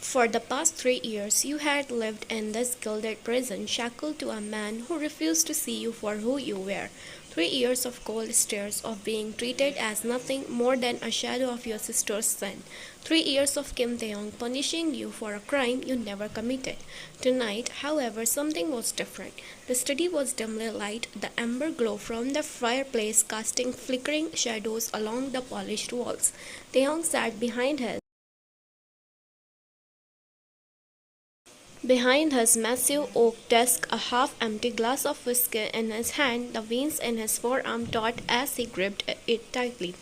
For the past 3 years, you had lived in this gilded prison, shackled to a man who refused to see you for who you were. 3 years of cold stares, of being treated as nothing more than a shadow of your sister's sin. 3 years of Kim Taehyung punishing you for a crime you never committed. Tonight, however, something was different. The study was dimly lit, the amber glow from the fireplace casting flickering shadows along the polished walls. Taehyung sat behind his massive oak desk, a half-empty glass of whiskey in his hand, the veins in his forearm taut as he gripped it tightly.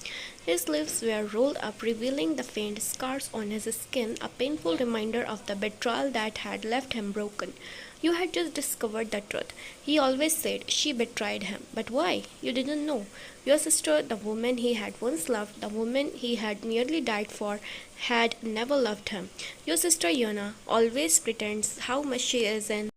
His sleeves were rolled up, revealing the faint scars on his skin, a painful reminder of the betrayal that had left him broken. You had just discovered the truth. He always said she betrayed him. But why? You didn't know. Your sister, the woman he had once loved, the woman he had nearly died for, had never loved him. Your sister Yona always pretends how much she is in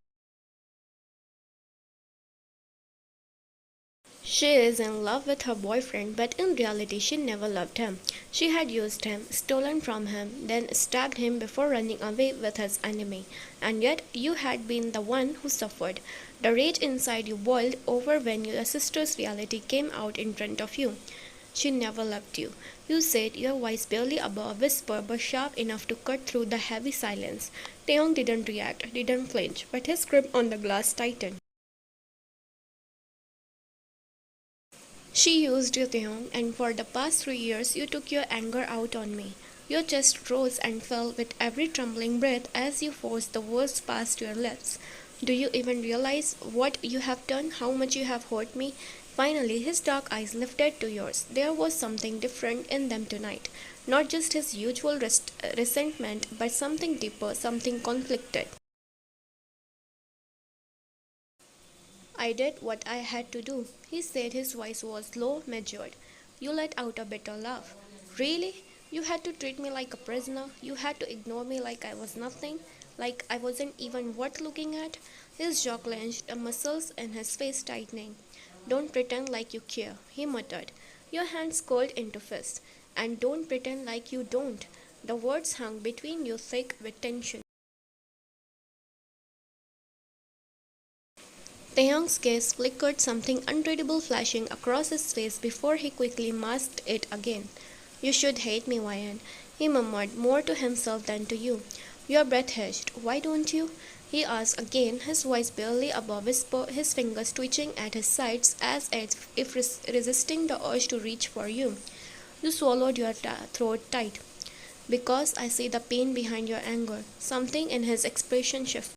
love with her boyfriend, but in reality she never loved him. She had used him, stolen from him, then stabbed him before running away with his enemy. And yet you had been the one who suffered. The rage inside you boiled over when your sister's reality came out in front of you. She never loved you. You said, your voice barely above a whisper but sharp enough to cut through the heavy silence. Taeyong didn't react, didn't flinch, but his grip on the glass tightened. She used you, Taehyung, and for the past 3 years you took your anger out on me. Your chest rose and fell with every trembling breath as you forced the words past your lips. Do you even realize what you have done, how much you have hurt me? Finally, his dark eyes lifted to yours. There was something different in them tonight. Not just his usual resentment, but something deeper, something conflicted. I did what I had to do, he said. His voice was low, measured. You let out a bitter laugh. Really? You had to treat me like a prisoner? You had to ignore me like I was nothing? Like I wasn't even worth looking at? His jaw clenched, the muscles in his face tightening. Don't pretend like you care, he muttered. Your hands curled into fists. And don't pretend like you don't. The words hung between you thick with tension. Taehyung's gaze flickered, something unreadable flashing across his face before he quickly masked it again. You should hate me, Wyan, he murmured, more to himself than to you. Your breath hushed. Why don't you? He asked again, his voice barely above whisper, his fingers twitching at his sides as if resisting the urge to reach for you. You swallowed your throat tight. Because I see the pain behind your anger. Something in his expression shifted.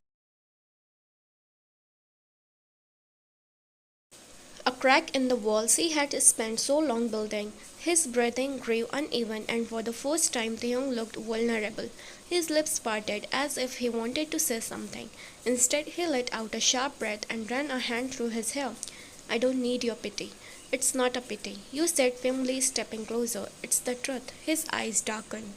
A crack in the walls he had spent so long building. His breathing grew uneven, and for the first time Taehyung looked vulnerable. His lips parted as if he wanted to say something. Instead, he let out a sharp breath and ran a hand through his hair. I don't need your pity. It's not a pity, you said firmly, stepping closer. It's the truth. His eyes darkened.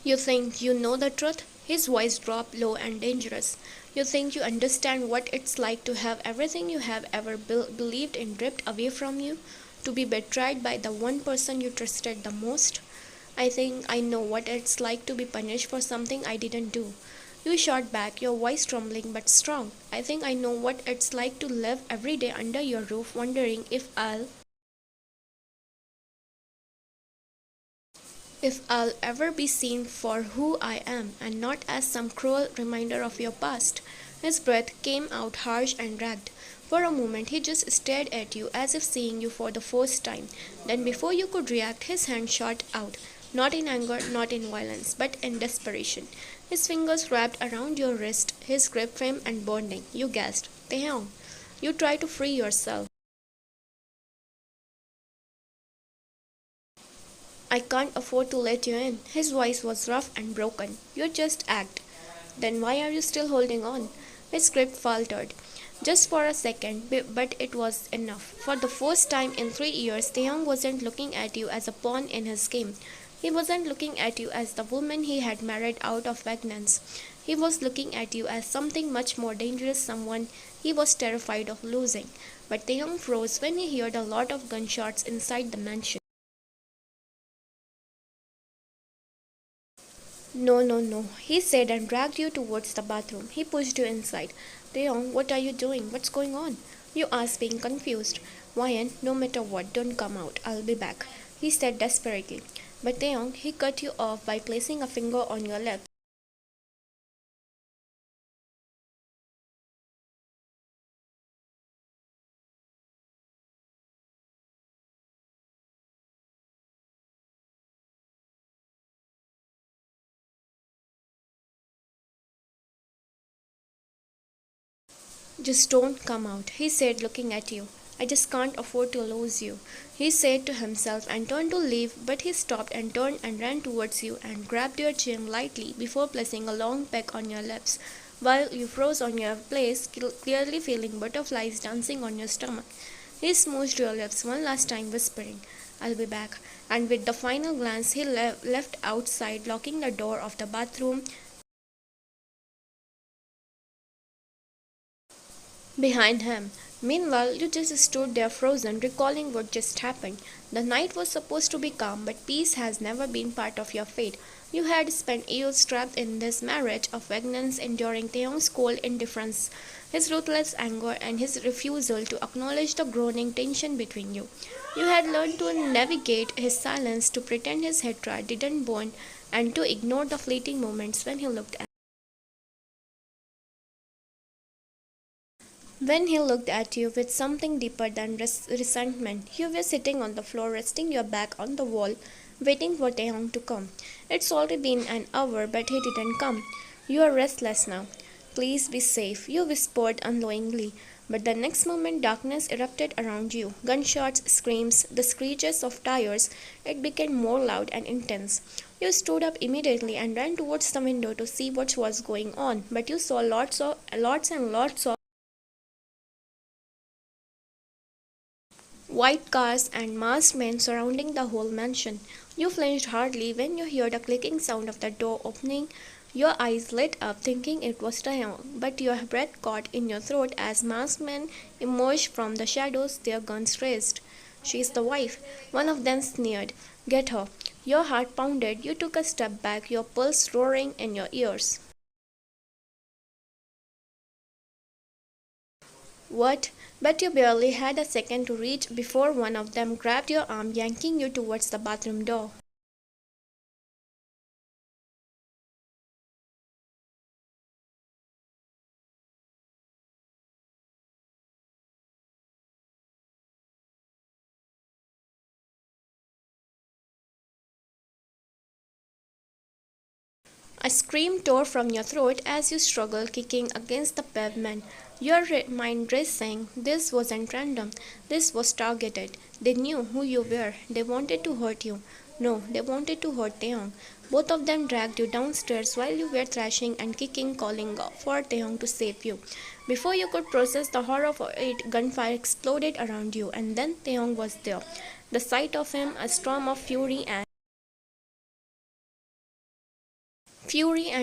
You think you know the truth? His voice dropped low and dangerous. You think you understand what it's like to have everything you have ever believed in ripped away from you? To be betrayed by the one person you trusted the most? I think I know what it's like to be punished for something I didn't do. You shot back, your voice trembling but strong. I think I know what it's like to live every day under your roof, wondering if I'll ever be seen for who I am and not as some cruel reminder of your past. His breath came out harsh and ragged. For a moment he just stared at you as if seeing you for the first time. Then before you could react, his hand shot out, not in anger, not in violence, but in desperation. His fingers wrapped around your wrist, his grip firm and burning. You gasped. Taehyung, you try to free yourself. I can't afford to let you in. His voice was rough and broken. You just act. Then why are you still holding on? His grip faltered. Just for a second, but it was enough. For the first time in 3 years, Taeyong wasn't looking at you as a pawn in his game. He wasn't looking at you as the woman he had married out of vengeance. He was looking at you as something much more dangerous, someone he was terrified of losing. But Taeyong froze when he heard a lot of gunshots inside the mansion. No, no, no, he said and dragged you towards the bathroom. He pushed you inside. Taeyong, what are you doing? What's going on? You asked, being confused. Wyan, no matter what, don't come out. I'll be back, he said desperately. But Taeyong, he cut you off by placing a finger on your lips. Just don't come out, he said, looking at you. I just can't afford to lose you, he said to himself and turned to leave, but he stopped and turned and ran towards you and grabbed your chin lightly before placing a long peck on your lips, while you froze on your place, clearly feeling butterflies dancing on your stomach. He smoothed your lips one last time, whispering, I'll be back. And with the final glance, he left outside, locking the door of the bathroom behind him. Meanwhile, you just stood there frozen, recalling what just happened. The night was supposed to be calm, but peace has never been part of your fate. You had spent years trapped in this marriage of vengeance, enduring Taeyong's cold indifference, his ruthless anger, and his refusal to acknowledge the growing tension between you. You had learned to navigate his silence, to pretend his hatred didn't burn, and to ignore the fleeting moments when he looked at you with something deeper than resentment. You were sitting on the floor, resting your back on the wall, waiting for Taehyung to come. It's already been an hour, but he didn't come. You are restless now. Please be safe, you whispered unknowingly. But the next moment, darkness erupted around you. Gunshots, screams, the screeches of tires. It became more loud and intense. You stood up immediately and ran towards the window to see what was going on, but you saw lots of white cars and masked men surrounding the whole mansion. You flinched hardly when you heard the clicking sound of the door opening. Your eyes lit up, thinking it was Taehyung, but your breath caught in your throat as masked men emerged from the shadows, their guns raised. She's the wife, one of them sneered. Get her. Your heart pounded. You took a step back, your pulse roaring in your ears. What? But you barely had a second to reach before one of them grabbed your arm, yanking you towards the bathroom door. A scream tore from your throat as you struggled, kicking against the pavement, your mind racing. This wasn't random. This was targeted. They knew who you were. They wanted to hurt you. No, they wanted to hurt Taehyung. Both of them dragged you downstairs while you were thrashing and kicking, calling for Taehyung to save you. Before you could process the horror of it, gunfire exploded around you, and then Taehyung was there. The sight of him, a storm of fury and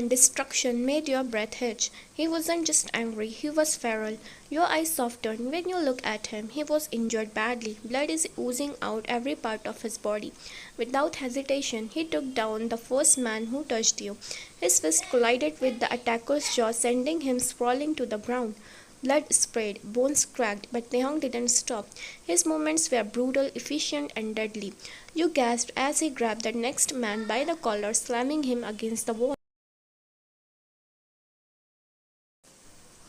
destruction made your breath hitch. He wasn't just angry, he was feral. Your eyes softened when you looked at him. He was injured badly. Blood is oozing out every part of his body. Without hesitation, he took down the first man who touched you. His fist collided with the attacker's jaw, sending him sprawling to the ground. Blood sprayed, bones cracked, but Taehyung didn't stop. His movements were brutal, efficient, and deadly. You gasped as he grabbed the next man by the collar, slamming him against the wall.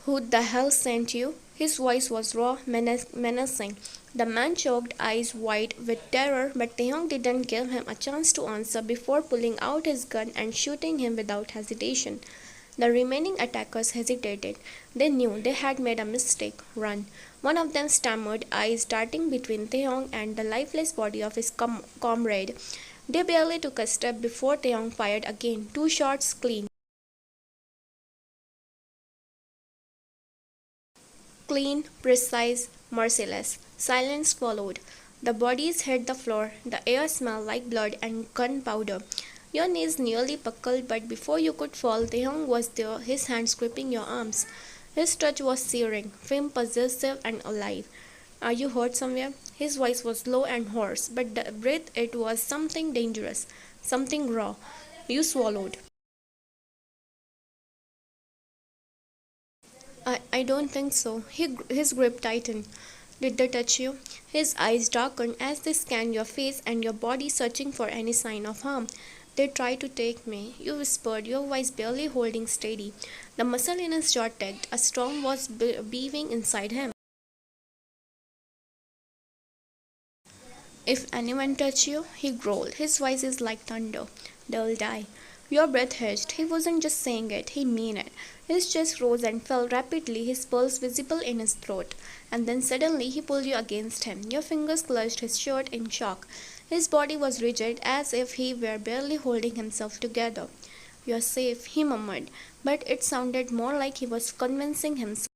Who the hell sent you? His voice was raw, menacing. The man choked, eyes wide with terror, but Taehyung didn't give him a chance to answer before pulling out his gun and shooting him without hesitation. The remaining attackers hesitated. They knew they had made a mistake. Run. One of them stammered, eyes darting between Taehyung and the lifeless body of his comrade. They barely took a step before Taehyung fired again. Two shots clean. Clean, precise, merciless. Silence followed. The bodies hit the floor. The air smelled like blood and gunpowder. Your knees nearly buckled, but before you could fall, Taehyung was there, his hands gripping your arms. His touch was searing, firm, possessive, and alive. Are you hurt somewhere? His voice was low and hoarse, but the breath it was something dangerous, something raw. You swallowed. I don't think so. His grip tightened. Did they touch you? His eyes darkened as they scanned your face and your body, searching for any sign of harm. They tried to take me, you whispered, your voice barely holding steady. The muscle in his jaw ticked. A storm was beaving inside him. If anyone touch you, he growled. His voice is like thunder. They'll die. Your breath hissed. He wasn't just saying it, he meant it. His chest rose and fell rapidly, his pulse visible in his throat. And then suddenly he pulled you against him. Your fingers clutched his shirt in shock. His body was rigid, as if he were barely holding himself together. You're safe, he murmured, but it sounded more like he was convincing himself.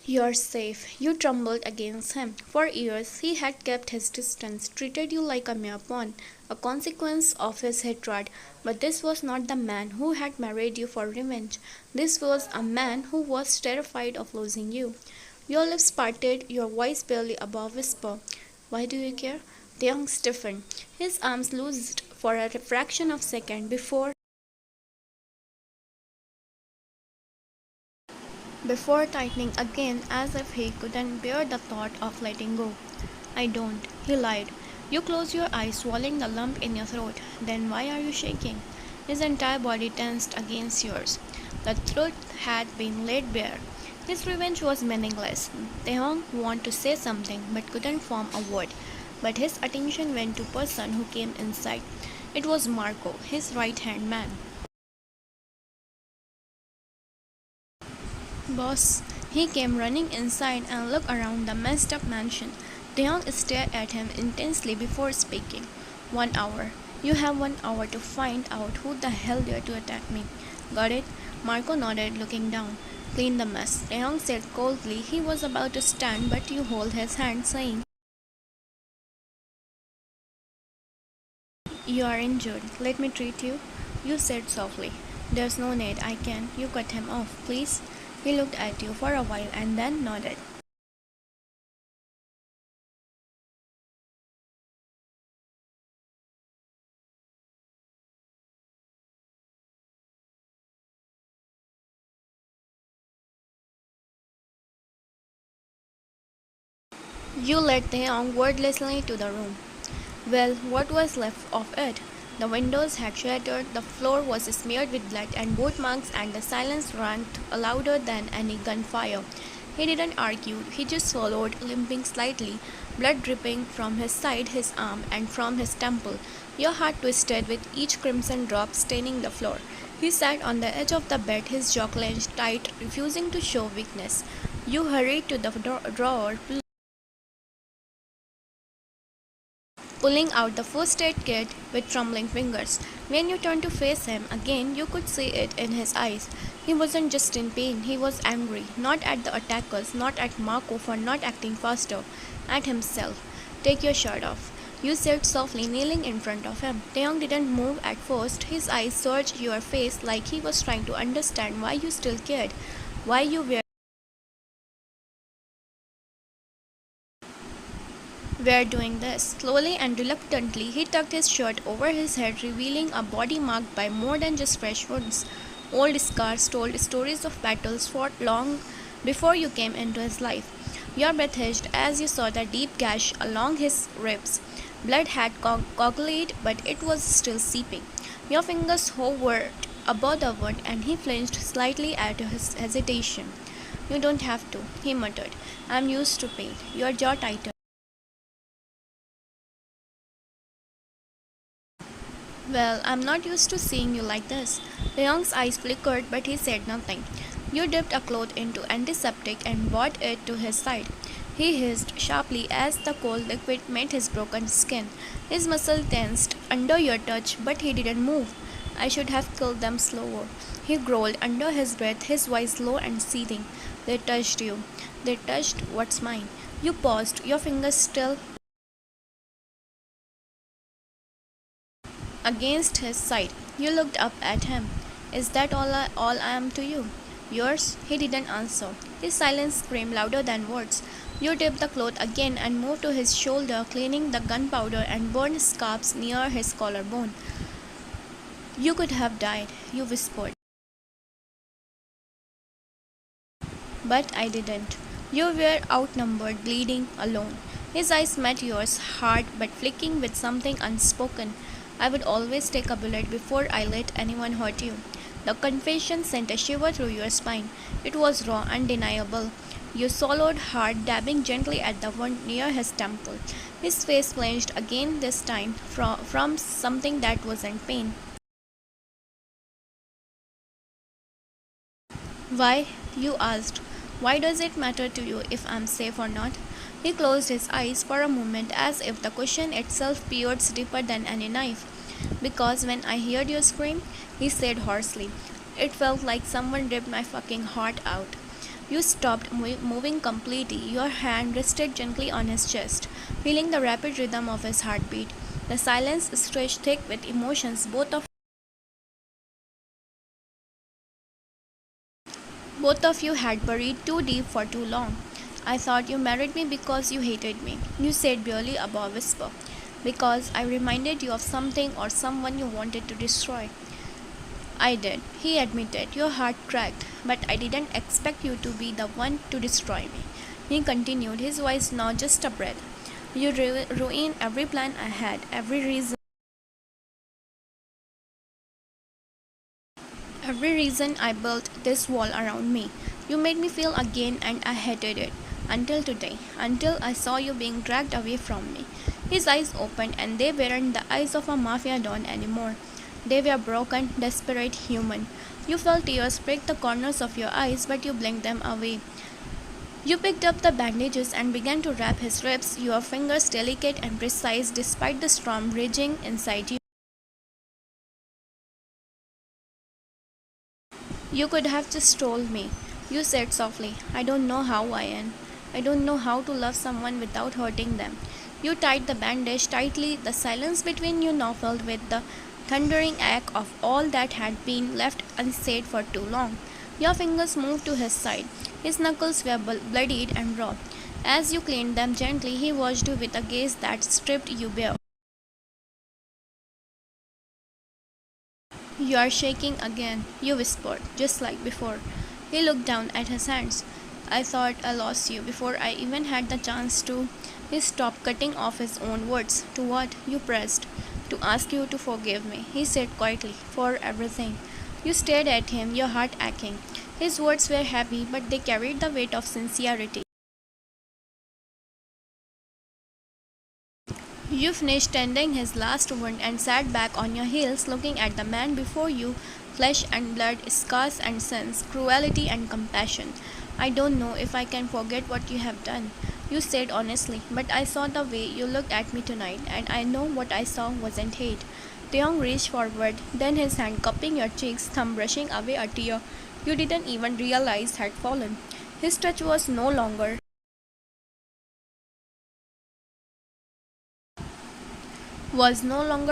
You're safe. You trembled against him. For years he had kept his distance, treated you like a mere pawn, a consequence of his hatred. But this was not the man who had married you for revenge. This was a man who was terrified of losing you. Your lips parted, your voice barely above whisper. Why do you care? Taehyung stiffened. His arms loosed for a fraction of a second before tightening again as if he couldn't bear the thought of letting go. I don't, he lied. You close your eyes, swallowing the lump in your throat. Then why are you shaking? His entire body tensed against yours. The truth had been laid bare. His revenge was meaningless. Taehyung wanted to say something but couldn't form a word. But his attention went to the person who came inside. It was Marco, his right-hand man. Boss, he came running inside and looked around the messed up mansion. Taehyung stared at him intensely before speaking. 1 hour. You have 1 hour to find out who the hell dared to attack me. Got it? Marco nodded, looking down. Clean the mess. Taehyung said coldly. He was about to stand, but you held his hand, saying, You are injured. Let me treat you. You said softly. There's no need. I can. You cut him off, please. He looked at you for a while and then nodded. You led Taehyung wordlessly to the room. Well, what was left of it? The windows had shattered, the floor was smeared with blood and boot marks, and the silence rang louder than any gunfire. He didn't argue, he just followed, limping slightly, blood dripping from his side, his arm, and from his temple. Your heart twisted with each crimson drop staining the floor. He sat on the edge of the bed, his jaw clenched tight, refusing to show weakness. You hurried to the drawer, pulling out the first aid kit with trembling fingers. When you turned to face him again, you could see it in his eyes. He wasn't just in pain, he was angry, not at the attackers, not at Marco for not acting faster, at himself. Take your shirt off, you said softly, kneeling in front of him. Taehyung didn't move at first, his eyes searched your face like he was trying to understand why you still cared, why you were doing this. Slowly and reluctantly, he tucked his shirt over his head, revealing a body marked by more than just fresh wounds. Old scars told stories of battles fought long before you came into his life. Your breath hissed as you saw the deep gash along his ribs. Blood had coagulated, but it was still seeping. Your fingers hovered above the wound, and he flinched slightly at his hesitation. You don't have to, he muttered. I'm used to pain. Your jaw tightened. Well, I'm not used to seeing you like this. Young's eyes flickered, but he said nothing. You dipped a cloth into antiseptic and brought it to his side. He hissed sharply as the cold liquid met his broken skin. His muscle tensed under your touch, but he didn't move. I should have killed them slower. He growled under his breath, his voice low and seething. They touched you. They touched what's mine. You paused, your fingers still against his side. You looked up at him. Is that all I am to you? Yours? He didn't answer. His silence screamed louder than words. You dipped the cloth again and moved to his shoulder, cleaning the gunpowder and burned scabs near his collarbone. You could have died, you whispered. But I didn't. You were outnumbered, bleeding, alone. His eyes met yours, hard but flicking with something unspoken. I would always take a bullet before I let anyone hurt you. The confession sent a shiver through your spine. It was raw, undeniable. You swallowed hard, dabbing gently at the wound near his temple. His face clenched again, this time from something that wasn't pain. Why? You asked. Why does it matter to you if I'm safe or not? He closed his eyes for a moment as if the question itself pierced deeper than any knife. Because when I heard you scream, he said hoarsely, it felt like someone ripped my fucking heart out. You stopped moving completely. Your hand rested gently on his chest, feeling the rapid rhythm of his heartbeat. The silence stretched thick with emotions both of you had buried too deep for too long. I thought you married me because you hated me, you said barely above a whisper. Because I reminded you of something or someone you wanted to destroy. I did, he admitted. Your heart cracked, but I didn't expect you to be the one to destroy me. He continued, his voice not just a breath. You ruined every plan I had, every reason I built this wall around me. You made me feel again and I hated it. Until today, until I saw you being dragged away from me. His eyes opened and they weren't the eyes of a mafia don anymore. They were broken, desperate, human. You felt tears break the corners of your eyes, but you blinked them away. You picked up the bandages and began to wrap his ribs, your fingers delicate and precise despite the storm raging inside you. You could have just told me. You said softly, I don't know how I am. I don't know how to love someone without hurting them. You tied the bandage tightly, the silence between you now filled with the thundering echo of all that had been left unsaid for too long. Your fingers moved to his side. His knuckles were bloodied and raw. As you cleaned them gently, he watched you with a gaze that stripped you bare. You are shaking again, you whispered, just like before. He looked down at his hands. I thought I lost you before I even had the chance to. He stopped cutting off his own words. To what? You pressed. To ask you to forgive me, he said quietly, for everything. You stared at him, your heart aching. His words were heavy, but they carried the weight of sincerity. You finished tending his last wound and sat back on your heels looking at the man before you, flesh and blood, scars and sins, cruelty and compassion. I don't know if I can forget what you have done, you said honestly, but I saw the way you looked at me tonight, and I know what I saw wasn't hate. Taehyung reached forward, then his hand cupping your cheeks, thumb brushing away a tear you didn't even realize had fallen. His touch was no longer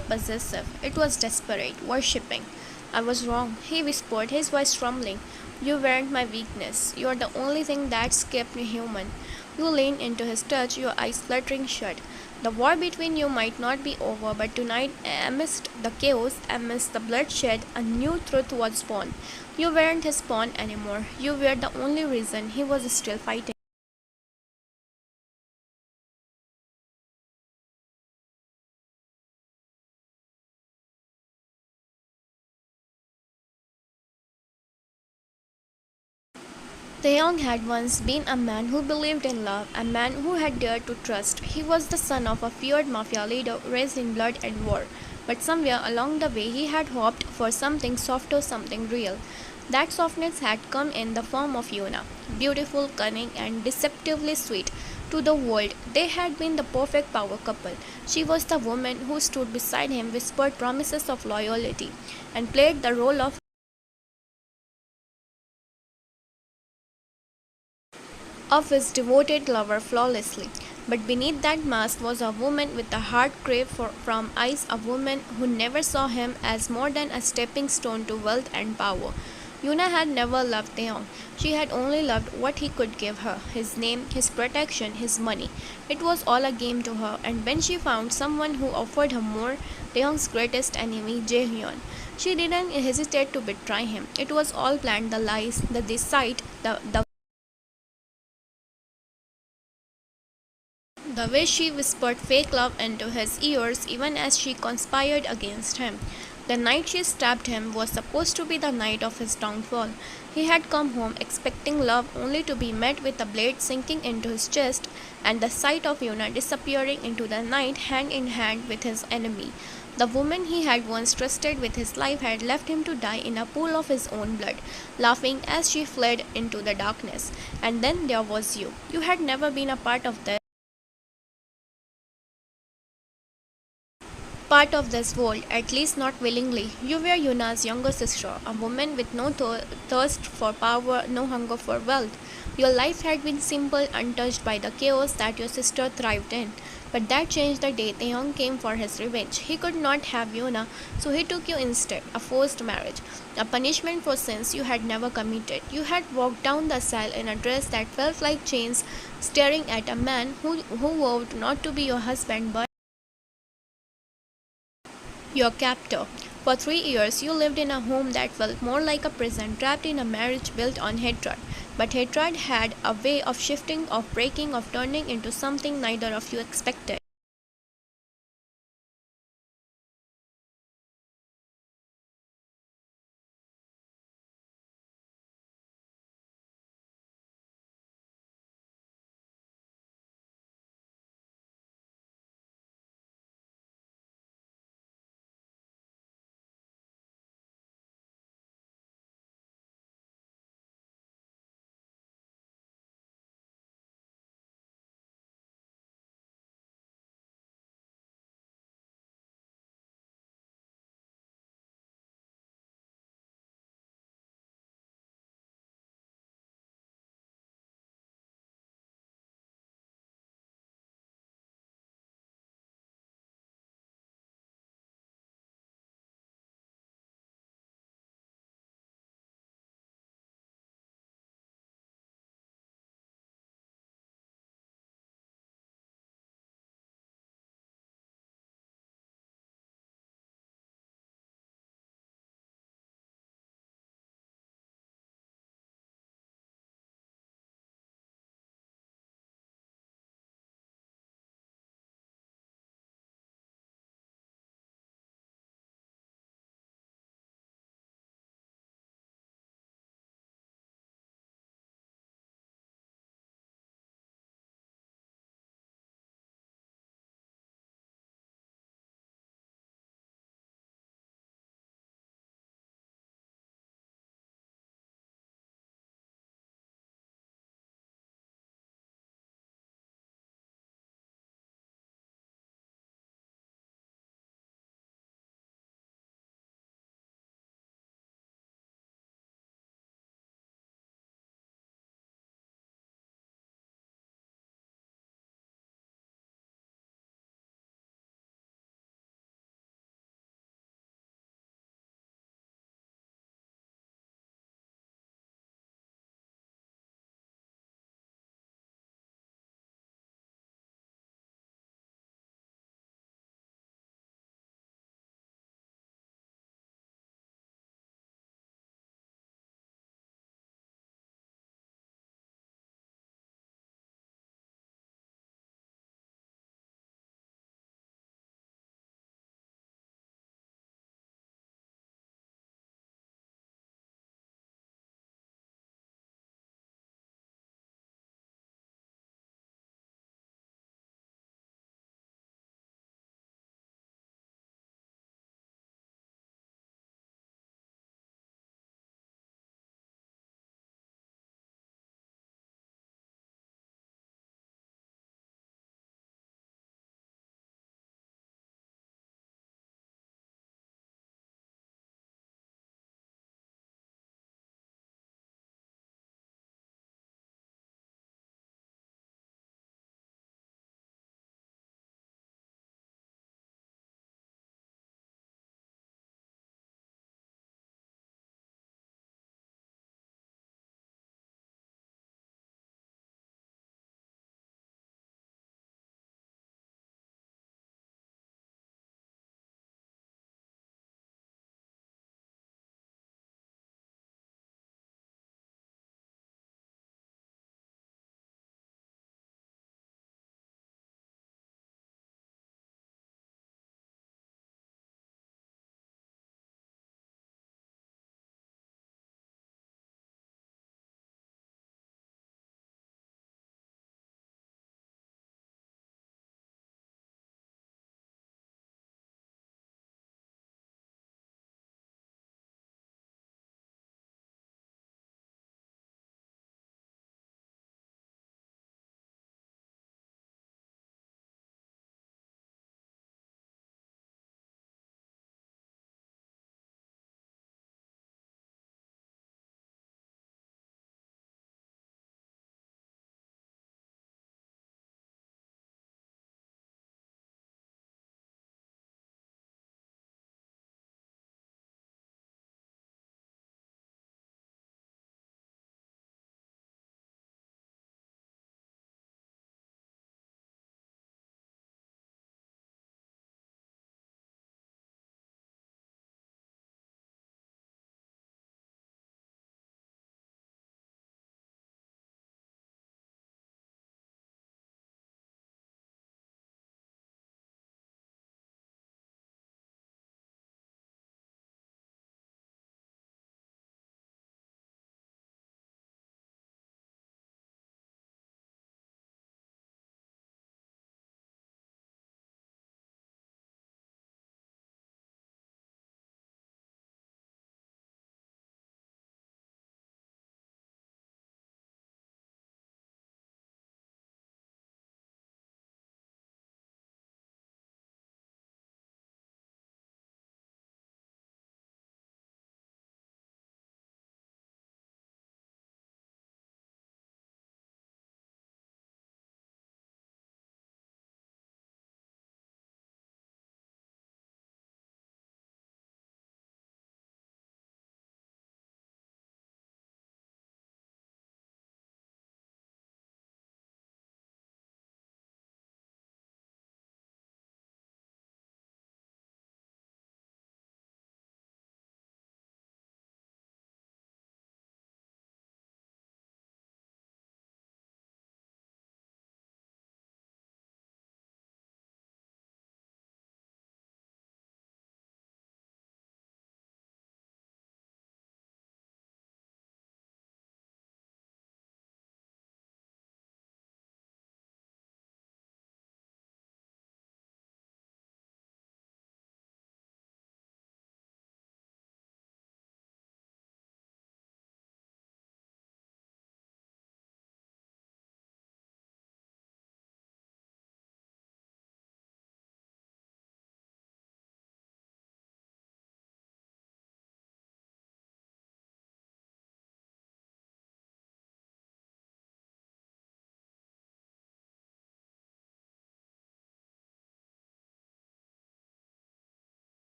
possessive. It was desperate, worshipping. I was wrong, he whispered, his voice trembling. You weren't my weakness. You're the only thing that's kept me human. You leaned into his touch, your eyes fluttering shut. The war between you might not be over, but tonight, amidst the chaos, amidst the bloodshed, a new truth was born. You weren't his pawn anymore. You were the only reason he was still fighting. Taeyong had once been a man who believed in love, a man who had dared to trust. He was the son of a feared mafia leader raised in blood and war. But somewhere along the way he had hoped for something softer, something real. That softness had come in the form of Yuna, beautiful, cunning, and deceptively sweet. To the world, they had been the perfect power couple. She was the woman who stood beside him, whispered promises of loyalty, and played the role of his devoted lover flawlessly. But beneath that mask was a woman with a heart craved from eyes, a woman who never saw him as more than a stepping stone to wealth and power. Yuna had never loved Taeyong. She had only loved what he could give her, his name, his protection, his money. It was all a game to her, and when she found someone who offered her more, Taeyong's greatest enemy, Jaehyun, she didn't hesitate to betray him. It was all planned, the lies, the deceit, the The way she whispered fake love into his ears even as she conspired against him. The night she stabbed him was supposed to be the night of his downfall. He had come home expecting love only to be met with a blade sinking into his chest and the sight of Yuna disappearing into the night hand in hand with his enemy. The woman he had once trusted with his life had left him to die in a pool of his own blood, laughing as she fled into the darkness. And then there was you. You had never been a part of this world, at least not willingly. You were Yuna's younger sister, a woman with no thirst for power, no hunger for wealth. Your life had been simple, untouched by the chaos that your sister thrived in. But that changed the day Taehyung came for his revenge. He could not have Yuna, so he took you instead, a forced marriage, a punishment for sins you had never committed. You had walked down the aisle in a dress that felt like chains, staring at a man who vowed not to be your husband but your captor. For 3 years, you lived in a home that felt more like a prison, trapped in a marriage built on hatred. But hatred had a way of shifting, of breaking, of turning into something neither of you expected.